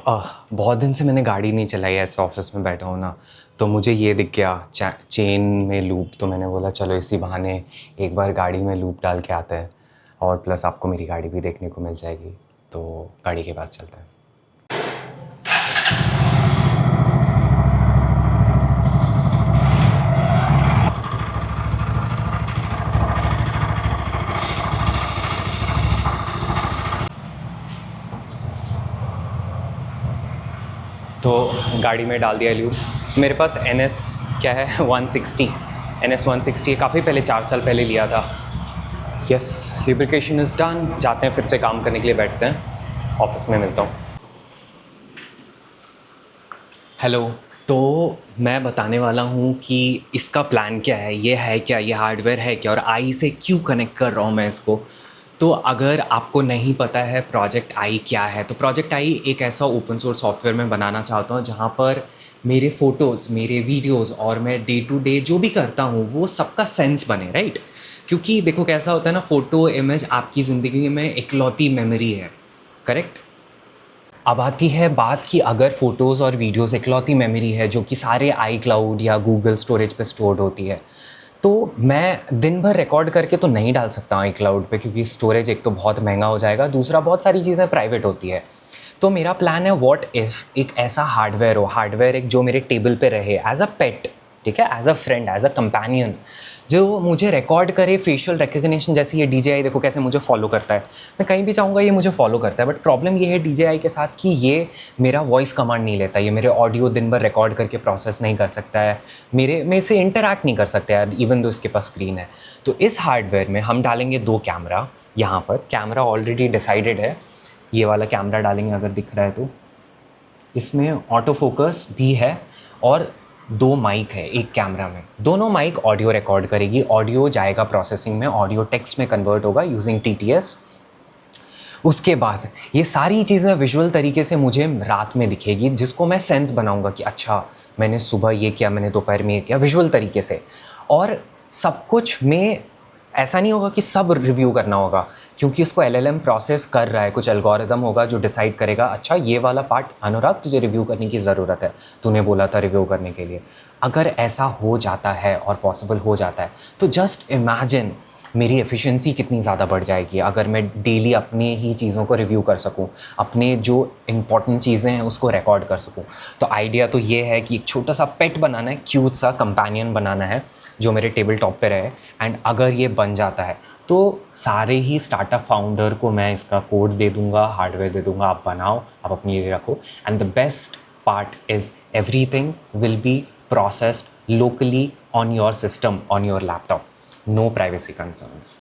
बहुत दिन से मैंने गाड़ी नहीं चलाई, ऐसे ऑफिस में बैठा हूँ ना, तो मुझे ये दिख गया चेन में लूप। तो मैंने बोला चलो इसी बहाने एक बार गाड़ी में लूप डाल के आते हैं, और प्लस आपको मेरी गाड़ी भी देखने को मिल जाएगी। तो गाड़ी के पास चलते हैं। तो गाड़ी में डाल दिया लूप। मेरे पास NS क्या है 160, NS 160 है, काफ़ी पहले 4 साल पहले लिया था। Yes, lubrication is done. जाते हैं फिर से काम करने के लिए, बैठते हैं, ऑफिस में मिलता हूँ। हेलो। तो मैं बताने वाला हूँ कि इसका प्लान क्या है, ये है क्या, ये हार्डवेयर है क्या, और आई से क्यों कनेक्ट कर रहा हूँ मैं इसको। तो अगर आपको नहीं पता है प्रोजेक्ट आई क्या है, तो प्रोजेक्ट आई एक ऐसा ओपन सोर्स सॉफ्टवेयर मैं बनाना चाहता हूँ जहाँ पर मेरे फ़ोटोज़, मेरे वीडियोज़ और मैं डे टू डे जो भी करता हूँ वो सबका सेंस बने, राइट। क्योंकि देखो कैसा होता है ना, फ़ोटो इमेज आपकी ज़िंदगी में इकलौती मेमोरी है, करेक्ट। अब आती है बात कि अगर फ़ोटोज़ और वीडियोज़ इकलौती मेमोरी है जो कि सारे आई क्लाउड या गूगल स्टोरेज पे स्टोर्ड होती है, तो मैं दिन भर रिकॉर्ड करके तो नहीं डाल सकता आई क्लाउड पे, क्योंकि स्टोरेज एक तो बहुत महंगा हो जाएगा, दूसरा बहुत सारी चीज़ें प्राइवेट होती है। तो मेरा प्लान है व्हाट इफ़ एक ऐसा हार्डवेयर हो, हार्डवेयर एक जो मेरे टेबल पे रहे एज अ पेट, ठीक है, as a friend, as a companion, जो मुझे रिकॉर्ड करे फेशियल रिकग्निशन। जैसे ये DJI देखो कैसे मुझे फॉलो करता है, मैं कहीं भी चाहूँगा ये मुझे फॉलो करता है। बट प्रॉब्लम ये है DJI के साथ कि ये मेरा वॉइस कमांड नहीं लेता, ये मेरे ऑडियो दिन भर रिकॉर्ड करके प्रोसेस नहीं कर सकता है, मेरे से इंटरैक्ट नहीं कर सकता है, इवन दो इसके पास स्क्रीन है। तो इस हार्डवेयर में हम डालेंगे 2 कैमरा। यहाँ पर कैमरा ऑलरेडी डिसाइडेड है, ये वाला कैमरा डालेंगे, अगर दिख रहा है तो। इसमें ऑटो फोकस भी है और 2 माइक है एक कैमरा में। दोनों माइक ऑडियो रिकॉर्ड करेगी, ऑडियो जाएगा प्रोसेसिंग में, ऑडियो टेक्स्ट में कन्वर्ट होगा यूजिंग TTS। उसके बाद ये सारी चीज़ें विजुअल तरीके से मुझे रात में दिखेगी, जिसको मैं सेंस बनाऊंगा कि अच्छा मैंने सुबह ये किया, मैंने दोपहर में ये किया, विजुअल तरीके से। और सब कुछ में ऐसा नहीं होगा कि सब रिव्यू करना होगा, क्योंकि इसको LLM प्रोसेस कर रहा है, कुछ एल्गोरिदम होगा जो डिसाइड करेगा अच्छा ये वाला पार्ट अनुराग तुझे रिव्यू करने की ज़रूरत है, तूने बोला था रिव्यू करने के लिए। अगर ऐसा हो जाता है और पॉसिबल हो जाता है, तो जस्ट इमेजिन मेरी एफिशिएंसी कितनी ज़्यादा बढ़ जाएगी अगर मैं डेली अपने ही चीज़ों को रिव्यू कर सकूं, अपने जो इंपॉर्टेंट चीज़ें हैं उसको रिकॉर्ड कर सकूं। तो आइडिया तो ये है कि एक छोटा सा पेट बनाना है, क्यूट सा कंपेनियन बनाना है जो मेरे टेबल टॉप पे रहे। एंड अगर ये बन जाता है तो सारे ही स्टार्टअप फाउंडर को मैं इसका कोड दे दूँगा, हार्डवेयर दे दूँगा, आप बनाओ, आप अपनी लिए रखो। And the best part is everything will be processed locally on your system, on your laptop. No privacy concerns.